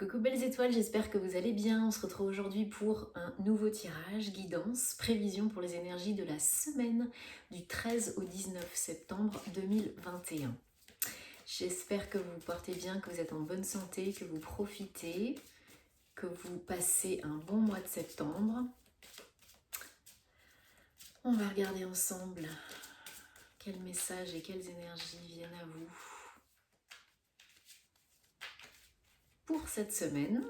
Coucou belles étoiles, j'espère que vous allez bien. On se retrouve aujourd'hui pour un nouveau tirage, guidance, prévision pour les énergies de la semaine du 13 au 19 septembre 2021. J'espère que vous vous portez bien, que vous êtes en bonne santé, que vous profitez, que vous passez un bon mois de septembre. On va regarder ensemble quels messages et quelles énergies viennent à vous pour cette semaine,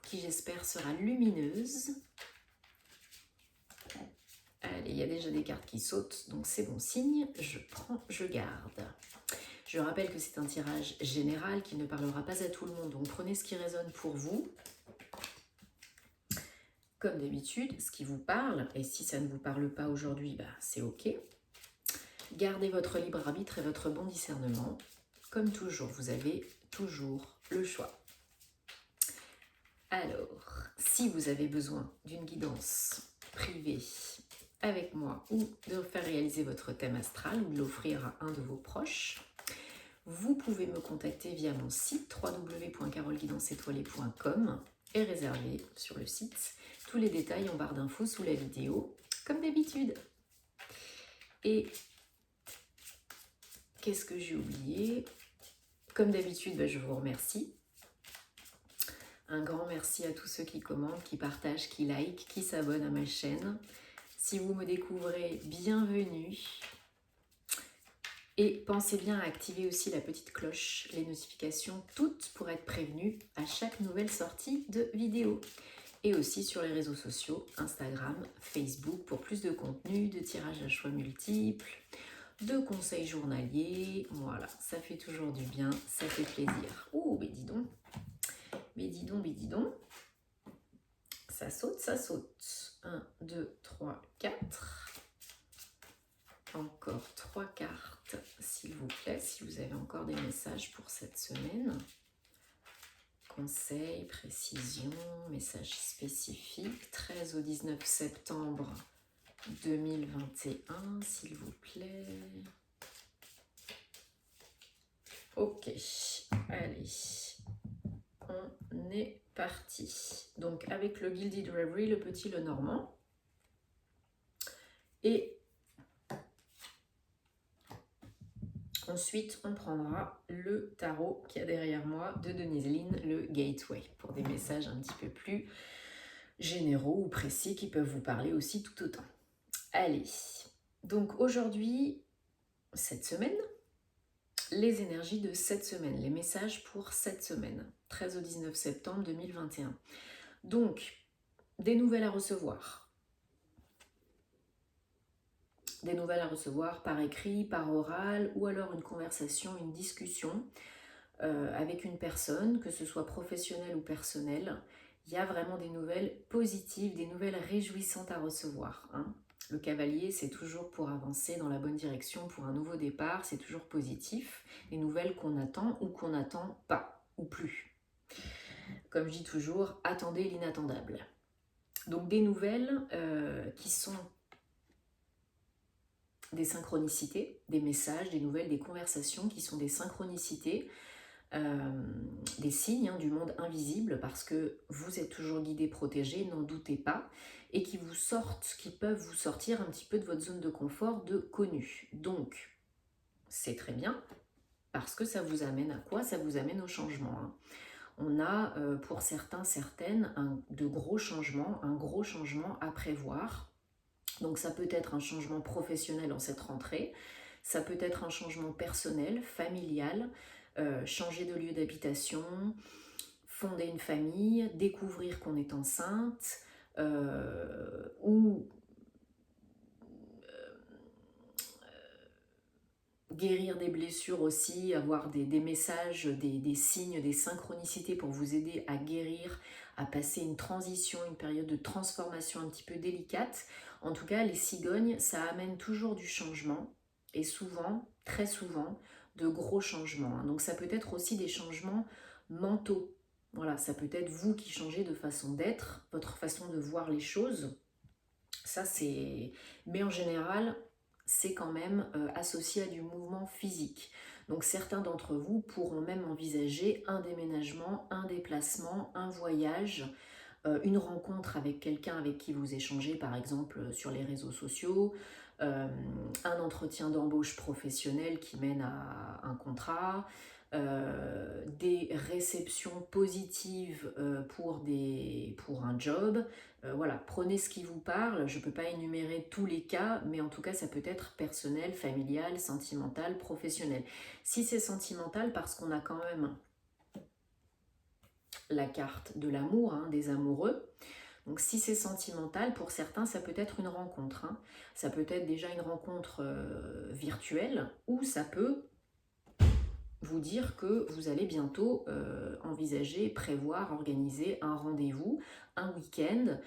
qui j'espère sera lumineuse. Allez, il y a déjà des cartes qui sautent, donc c'est bon signe. Je prends, je garde. Je rappelle que c'est un tirage général qui ne parlera pas à tout le monde, donc prenez ce qui résonne pour vous. Comme d'habitude, ce qui vous parle, et si ça ne vous parle pas aujourd'hui, c'est ok. Gardez votre libre arbitre et votre bon discernement. Comme toujours, vous avez toujours le choix. Alors, si vous avez besoin d'une guidance privée avec moi ou de faire réaliser votre thème astral ou de l'offrir à un de vos proches, vous pouvez me contacter via mon site www.caroleguidanceétoilée.com et réserver sur le site tous les détails en barre d'infos sous la vidéo, comme d'habitude. Et qu'est-ce que j'ai oublié? Comme d'habitude, je vous remercie. Un grand merci à tous ceux qui commentent, qui partagent, qui like, qui s'abonnent à ma chaîne. Si vous me découvrez, bienvenue. Et pensez bien à activer aussi la petite cloche, les notifications, toutes pour être prévenues à chaque nouvelle sortie de vidéo. Et aussi sur les réseaux sociaux, Instagram, Facebook, pour plus de contenu, de tirages à choix multiples, de conseils journaliers. Voilà, ça fait toujours du bien, ça fait plaisir. Oh, mais dis donc. Mais dis donc, mais dis donc. Ça saute, ça saute. 1, 2, 3, 4. Encore 3 cartes, s'il vous plaît, si vous avez encore des messages pour cette semaine. Conseils, précision, messages spécifiques. 13 au 19 septembre 2021, s'il vous plaît. Ok, allez. On est parti. Donc avec le Gilded Reverie, le petit, le normand. Et ensuite, on prendra le tarot qui est derrière moi de Denise Lynn, le Gateway, pour des messages un petit peu plus généraux ou précis qui peuvent vous parler aussi tout autant. Allez, donc aujourd'hui, cette semaine, les énergies de cette semaine, les messages pour cette semaine, 13 au 19 septembre 2021. Donc, des nouvelles à recevoir. Des nouvelles à recevoir par écrit, par oral, ou alors une conversation, une discussion avec une personne, que ce soit professionnelle ou personnelle. Il y a vraiment des nouvelles positives, des nouvelles réjouissantes à recevoir. Le cavalier, c'est toujours pour avancer dans la bonne direction, pour un nouveau départ, c'est toujours positif. Des nouvelles qu'on attend ou qu'on n'attend pas, ou plus. Comme je dis toujours, attendez l'inattendable. Donc des nouvelles qui sont des synchronicités, des messages, des nouvelles, des conversations qui sont des synchronicités, des signes du monde invisible, parce que vous êtes toujours guidé, protégé, n'en doutez pas, et qui vous sortent, qui peuvent vous sortir un petit peu de votre zone de confort, de connu. Donc, c'est très bien, parce que ça vous amène à quoi? Ça vous amène au changement. On a, pour certains, certaines, de gros changements, un gros changement à prévoir. Donc ça peut être un changement professionnel en cette rentrée, ça peut être un changement personnel, familial, changer de lieu d'habitation, fonder une famille, découvrir qu'on est enceinte, ou guérir des blessures aussi, avoir des messages, des signes, des synchronicités pour vous aider à guérir, à passer une transition, une période de transformation un petit peu délicate. En tout cas, les cigognes, ça amène toujours du changement et souvent, très souvent, de gros changements. Donc ça peut être aussi des changements mentaux. Voilà, ça peut être vous qui changez de façon d'être, votre façon de voir les choses. Ça, c'est... Mais en général, c'est quand même associé à du mouvement physique. Donc certains d'entre vous pourront même envisager un déménagement, un déplacement, un voyage, une rencontre avec quelqu'un avec qui vous échangez par exemple sur les réseaux sociaux, un entretien d'embauche professionnelle qui mène à un contrat, des réceptions positives pour un job. Voilà, prenez ce qui vous parle. Je ne peux pas énumérer tous les cas, mais en tout cas, ça peut être personnel, familial, sentimental, professionnel. Si c'est sentimental, parce qu'on a quand même la carte de l'amour, hein, des amoureux. Donc si c'est sentimental, pour certains, ça peut être une rencontre. Hein. Ça peut être déjà une rencontre virtuelle, ou ça peut vous dire que vous allez bientôt envisager, prévoir, organiser un rendez-vous, un week-end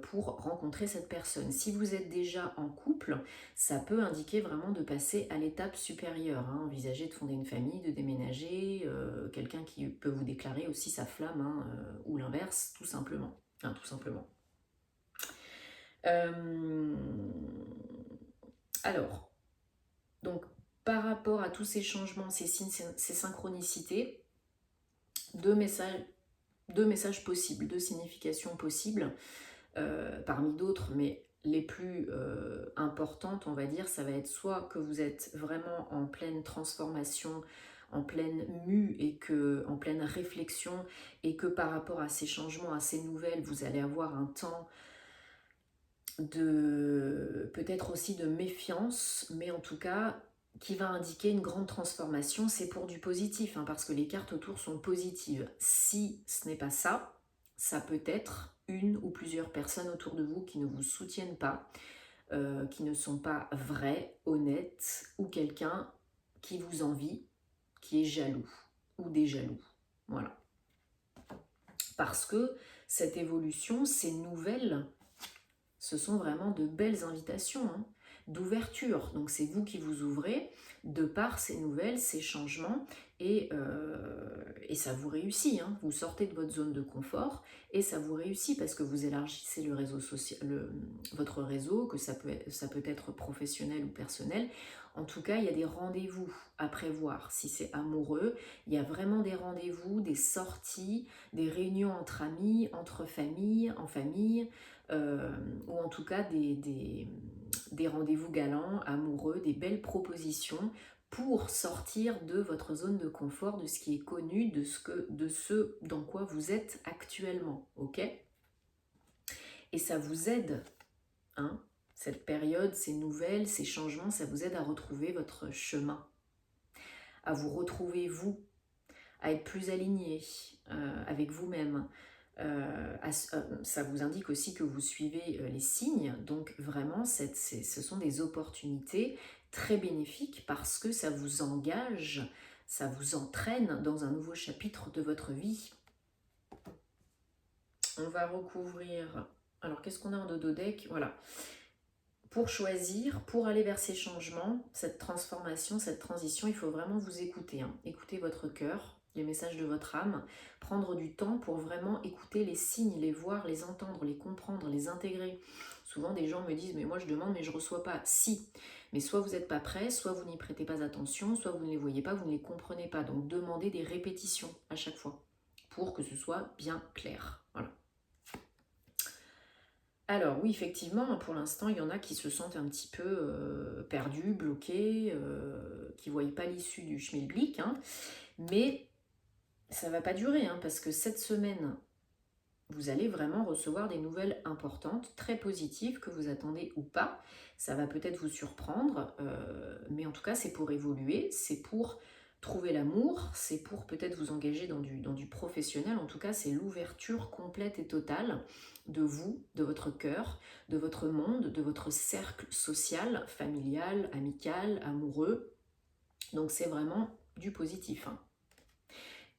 pour rencontrer cette personne. Si vous êtes déjà en couple, ça peut indiquer vraiment de passer à l'étape supérieure, hein, envisager de fonder une famille, de déménager, quelqu'un qui peut vous déclarer aussi sa flamme, hein, ou l'inverse, tout simplement. Hein, tout simplement. Alors, donc par rapport à tous ces changements, ces signes, ces synchronicités, deux messages possibles, deux significations possibles, parmi d'autres, mais les plus importantes, on va dire, ça va être soit que vous êtes vraiment en pleine transformation, en pleine mue et en pleine réflexion, et que par rapport à ces changements, à ces nouvelles, vous allez avoir un temps de peut-être aussi de méfiance, mais en tout cas qui va indiquer une grande transformation. C'est pour du positif, hein, parce que les cartes autour sont positives. Si ce n'est pas ça, ça peut être une ou plusieurs personnes autour de vous qui ne vous soutiennent pas, qui ne sont pas vraies, honnêtes, ou quelqu'un qui vous envie, qui est jaloux, ou des jaloux. Voilà. Parce que cette évolution, ces nouvelles, ce sont vraiment de belles invitations, hein, d'ouverture. Donc c'est vous qui vous ouvrez de par ces nouvelles, ces changements, et ça vous réussit. Hein. Vous sortez de votre zone de confort et ça vous réussit parce que vous élargissez le réseau social, votre réseau, que ça peut être professionnel ou personnel. En tout cas, il y a des rendez-vous à prévoir. Si c'est amoureux, il y a vraiment des rendez-vous, des sorties, des réunions entre amis, entre familles, en famille, ou en tout cas des rendez-vous galants, amoureux, des belles propositions pour sortir de votre zone de confort, de ce qui est connu, de ce dans quoi vous êtes actuellement, ok? Et ça vous aide, hein, cette période, ces nouvelles, ces changements, ça vous aide à retrouver votre chemin, à vous retrouver vous, à être plus aligné avec vous-même. Ça vous indique aussi que vous suivez les signes, donc vraiment ce sont des opportunités très bénéfiques parce que ça vous engage, ça vous entraîne dans un nouveau chapitre de votre vie. On va recouvrir, alors qu'est-ce qu'on a en dodo-deck? Voilà, pour choisir, pour aller vers ces changements, cette transformation, cette transition, il faut vraiment vous écouter, hein. Écouter votre cœur, les messages de votre âme, prendre du temps pour vraiment écouter les signes, les voir, les entendre, les comprendre, les intégrer. Souvent des gens me disent mais moi je demande mais je ne reçois pas. Si, mais soit vous n'êtes pas prêt, soit vous n'y prêtez pas attention, soit vous ne les voyez pas, vous ne les comprenez pas. Donc demandez des répétitions à chaque fois pour que ce soit bien clair. Voilà. Alors oui, effectivement, pour l'instant, il y en a qui se sentent un petit peu perdus, bloqués, qui ne voient pas l'issue du schmilblick, hein. Mais ça ne va pas durer, hein, parce que cette semaine, vous allez vraiment recevoir des nouvelles importantes, très positives, que vous attendez ou pas. Ça va peut-être vous surprendre, mais en tout cas, c'est pour évoluer, c'est pour trouver l'amour, c'est pour peut-être vous engager dans du professionnel. En tout cas, c'est l'ouverture complète et totale de vous, de votre cœur, de votre monde, de votre cercle social, familial, amical, amoureux. Donc c'est vraiment du positif, hein.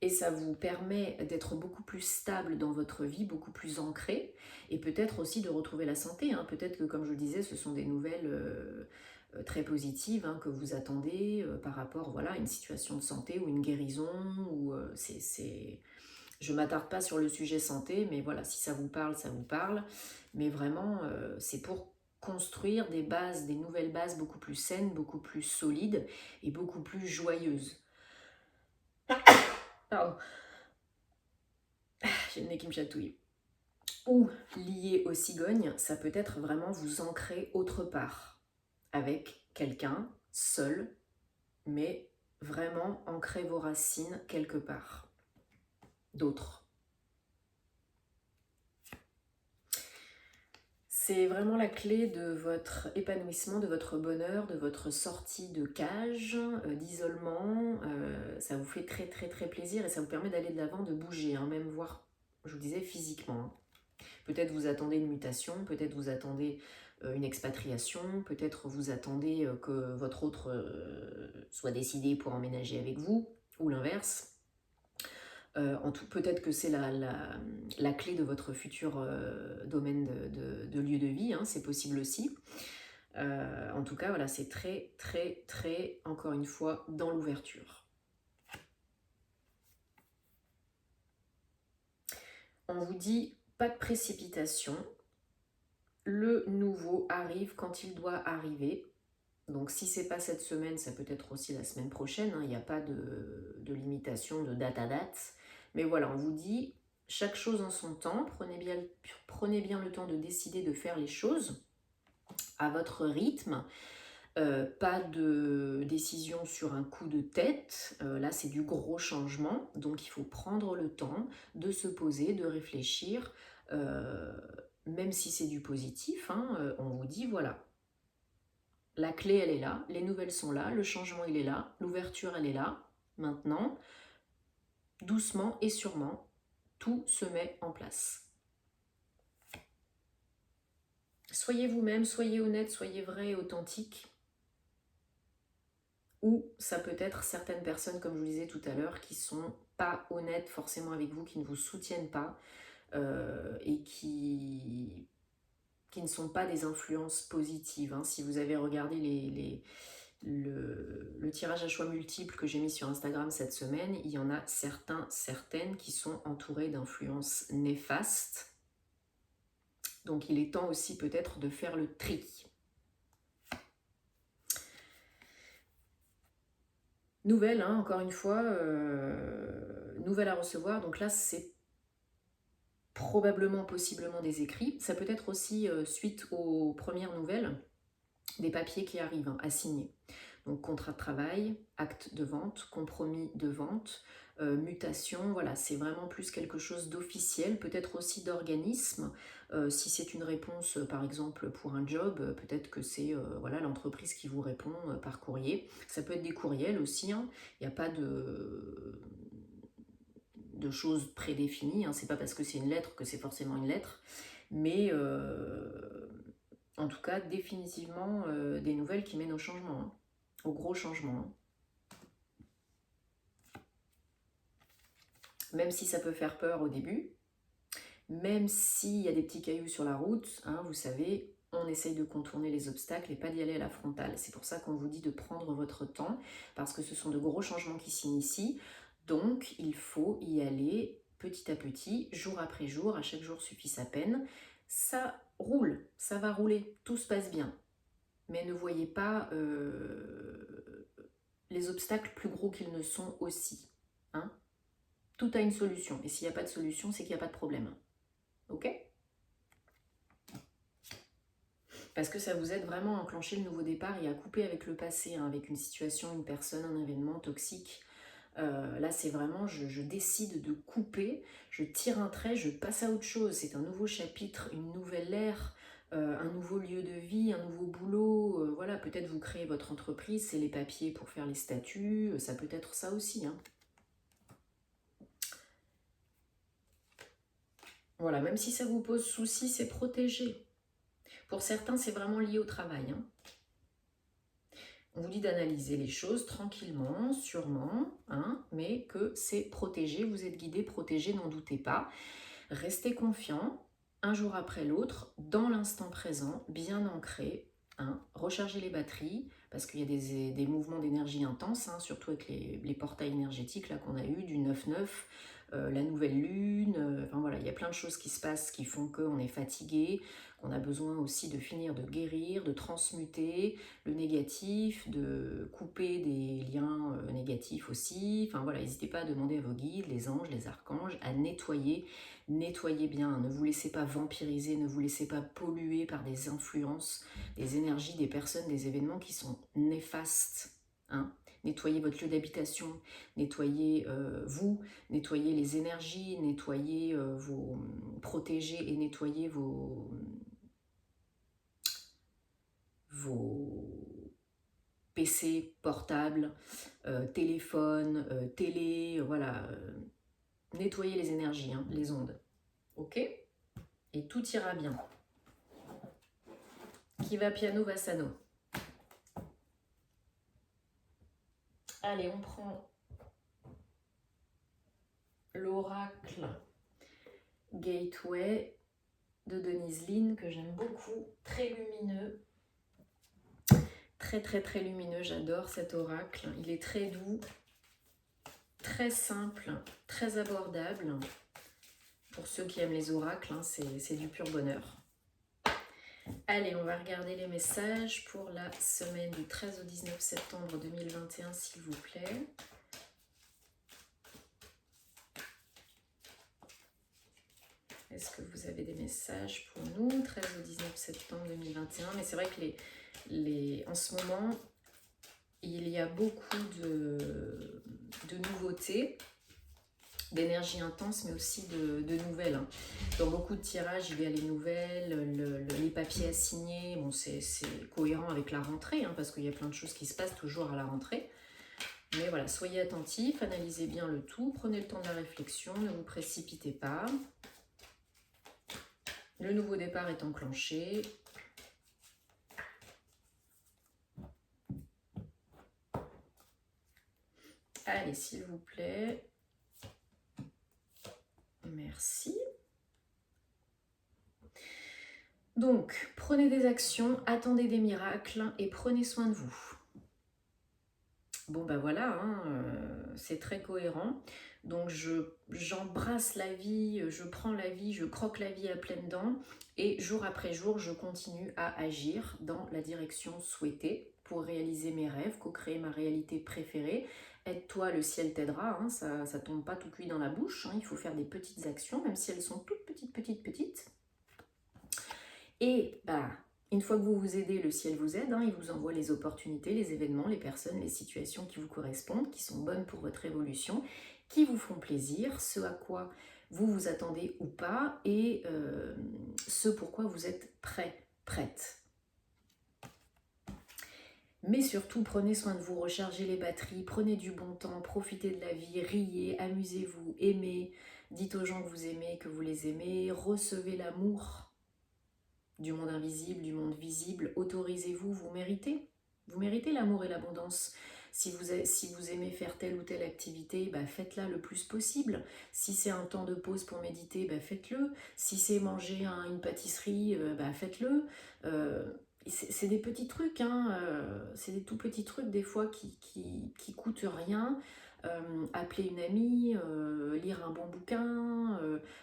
Et ça vous permet d'être beaucoup plus stable dans votre vie, beaucoup plus ancré, et peut-être aussi de retrouver la santé, hein. Peut-être que, comme je le disais, ce sont des nouvelles très positives, hein, que vous attendez par rapport, voilà, à une situation de santé ou une guérison, ou je ne m'attarde pas sur le sujet santé, mais voilà, si ça vous parle, ça vous parle. Mais vraiment, c'est pour construire des bases, des nouvelles bases beaucoup plus saines, beaucoup plus solides et beaucoup plus joyeuses. Pardon. J'ai le nez qui me chatouille. Ou lié aux cigognes, ça peut être vraiment vous ancrer autre part, avec quelqu'un, seul, mais vraiment ancrer vos racines quelque part, d'autres. C'est vraiment la clé de votre épanouissement, de votre bonheur, de votre sortie de cage, d'isolement. Ça vous fait très très très plaisir et ça vous permet d'aller de l'avant, de bouger, hein, même voir, je vous disais, physiquement. Hein. Peut-être vous attendez une mutation, peut-être vous attendez une expatriation, peut-être vous attendez que votre autre soit décidé pour emménager avec vous, ou l'inverse. En tout, peut-être que c'est la clé de votre futur domaine de lieu de vie, hein, c'est possible aussi. En tout cas, voilà, c'est très, très, très, encore une fois, dans l'ouverture. On vous dit pas de précipitation. Le nouveau arrive quand il doit arriver. Donc si c'est pas cette semaine, ça peut être aussi la semaine prochaine. Hein, il n'y a pas de limitation de date à date. Mais voilà, on vous dit chaque chose en son temps. Prenez bien le temps de décider de faire les choses à votre rythme. Pas de décision sur un coup de tête. Là, c'est du gros changement. Donc il faut prendre le temps de se poser, de réfléchir. Même si c'est du positif, hein, on vous dit voilà. La clé, elle est là, les nouvelles sont là, le changement, il est là, l'ouverture, elle est là. Maintenant, doucement et sûrement, tout se met en place. Soyez vous-même, soyez honnête, soyez vrai et authentique. Ou ça peut être certaines personnes, comme je vous disais tout à l'heure, qui ne sont pas honnêtes forcément avec vous, qui ne vous soutiennent pas et qui ne sont pas des influences positives. Hein. Si vous avez regardé le tirage à choix multiples que j'ai mis sur Instagram cette semaine, il y en a certaines qui sont entourées d'influences néfastes. Donc il est temps aussi peut-être de faire le tri. Nouvelle, hein, encore une fois, nouvelle à recevoir. Donc là, c'est probablement, possiblement des écrits. Ça peut être aussi, suite aux premières nouvelles, des papiers qui arrivent à signer. Donc contrat de travail, acte de vente, compromis de vente, mutation, voilà, c'est vraiment plus quelque chose d'officiel, peut-être aussi d'organisme. Si c'est une réponse, par exemple, pour un job, peut-être que c'est voilà, l'entreprise qui vous répond par courrier. Ça peut être des courriels aussi, hein. Il n'y a pas de choses prédéfinies, hein. C'est pas parce que c'est une lettre que c'est forcément une lettre, mais en tout cas, définitivement des nouvelles qui mènent au changement, hein. Au gros changement. Même si ça peut faire peur au début, même s'il y a des petits cailloux sur la route, hein, vous savez, on essaye de contourner les obstacles et pas d'y aller à la frontale. C'est pour ça qu'on vous dit de prendre votre temps, parce que ce sont de gros changements qui s'initient, donc il faut y aller petit à petit, jour après jour, à chaque jour suffit sa peine. Ça roule, ça va rouler, tout se passe bien. Mais ne voyez pas les obstacles plus gros qu'ils ne sont aussi. Hein. Tout a une solution. Et s'il n'y a pas de solution, c'est qu'il n'y a pas de problème. Ok? Parce que ça vous aide vraiment à enclencher le nouveau départ et à couper avec le passé, hein, avec une situation, une personne, un événement toxique. Là, c'est vraiment, je décide de couper, je tire un trait, je passe à autre chose. C'est un nouveau chapitre, une nouvelle ère, un nouveau lieu de vie, un nouveau boulot. Voilà, peut-être vous créez votre entreprise, c'est les papiers pour faire les statuts, ça peut être ça aussi. Hein. Voilà, même si ça vous pose souci, c'est protégé. Pour certains, c'est vraiment lié au travail. Hein. On vous dit d'analyser les choses tranquillement, sûrement, hein, mais que c'est protégé, vous êtes guidé, protégé, n'en doutez pas. Restez confiant, un jour après l'autre, dans l'instant présent, bien ancré. Hein, rechargez les batteries, parce qu'il y a des mouvements d'énergie intenses, hein, surtout avec les portails énergétiques là qu'on a eu, du 9-9, la nouvelle lune, enfin voilà, il y a plein de choses qui se passent qui font qu'on est fatigué, qu'on a besoin aussi de finir de guérir, de transmuter le négatif, de couper des liens négatifs aussi. Enfin voilà, n'hésitez pas à demander à vos guides, les anges, les archanges, à nettoyer. Nettoyez bien, ne vous laissez pas vampiriser, ne vous laissez pas polluer par des influences, des énergies, des personnes, des événements qui sont néfastes. Hein. Nettoyez votre lieu d'habitation, nettoyez vous, nettoyez les énergies, nettoyez vos... protégez et nettoyez vos PC, portables, téléphone, télé, voilà. Nettoyez les énergies, hein, les ondes. Ok? Et tout ira bien. Qui va piano va sano. Allez, on prend l'oracle Gateway de Denise Linn que j'aime beaucoup, très lumineux, très lumineux, j'adore cet oracle, il est très doux, très simple, très abordable. Pour ceux qui aiment les oracles, hein, c'est du pur bonheur. Allez, on va regarder les messages pour la semaine du 13 au 19 septembre 2021, s'il vous plaît. Est-ce que vous avez des messages pour nous, 13 au 19 septembre 2021? Mais c'est vrai que en ce moment, il y a beaucoup de nouveautés, d'énergie intense, mais aussi de nouvelles. Hein. Dans beaucoup de tirages, il y a les nouvelles, les papiers à signer. Bon, c'est cohérent avec la rentrée, hein, parce qu'il y a plein de choses qui se passent toujours à la rentrée. Mais voilà, soyez attentifs, analysez bien le tout, prenez le temps de la réflexion, ne vous précipitez pas. Le nouveau départ est enclenché. Allez, s'il vous plaît. Merci. Donc, prenez des actions, attendez des miracles et prenez soin de vous. Bon, ben voilà, hein, c'est très cohérent. Donc, j'embrasse la vie, je prends la vie, je croque la vie à pleines dents. Et jour après jour, je continue à agir dans la direction souhaitée pour réaliser mes rêves, co-créer ma réalité préférée. Aide-toi, le ciel t'aidera, hein, ça ne tombe pas tout cuit dans la bouche. Hein, il faut faire des petites actions, même si elles sont toutes petites. Et bah, une fois que vous vous aidez, le ciel vous aide, hein, il vous envoie les opportunités, les événements, les personnes, les situations qui vous correspondent, qui sont bonnes pour votre évolution, qui vous font plaisir, ce à quoi vous vous attendez ou pas, et ce pourquoi vous êtes prêt, prête. Mais surtout, prenez soin de vous, rechargez les batteries, prenez du bon temps, profitez de la vie, riez, amusez-vous, aimez, dites aux gens que vous aimez, que vous les aimez, recevez l'amour du monde invisible, du monde visible, autorisez-vous, vous méritez l'amour et l'abondance. Si vous aimez faire telle ou telle activité, bah faites-la le plus possible. Si c'est un temps de pause pour méditer, bah faites-le. Si c'est manger une pâtisserie, bah faites-le. C'est des petits trucs, hein, c'est des tout petits trucs des fois qui coûtent rien. Appeler une amie, lire un bon bouquin,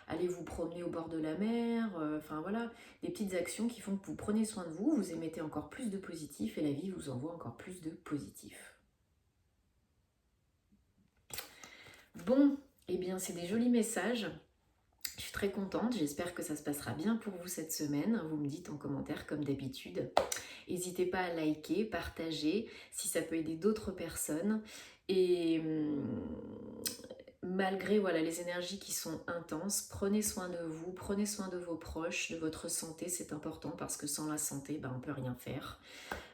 aller vous promener au bord de la mer, enfin voilà, des petites actions qui font que vous prenez soin de vous, vous émettez encore plus de positif et la vie vous envoie encore plus de positif. Bon, eh bien c'est des jolis messages. Je suis très contente, j'espère que ça se passera bien pour vous cette semaine. Vous me dites en commentaire comme d'habitude. N'hésitez pas à liker, partager si ça peut aider d'autres personnes. Et malgré voilà, les énergies qui sont intenses, prenez soin de vous, prenez soin de vos proches, de votre santé, c'est important parce que sans la santé, on ne peut rien faire.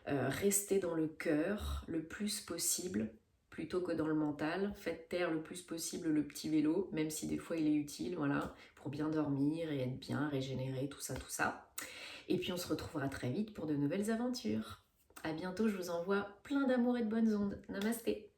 Restez dans le cœur le plus possible plutôt que dans le mental. Faites taire le plus possible le petit vélo, même si des fois il est utile, voilà, pour bien dormir et être bien, régénérer, tout ça. Et puis on se retrouvera très vite pour de nouvelles aventures. À bientôt, je vous envoie plein d'amour et de bonnes ondes. Namasté.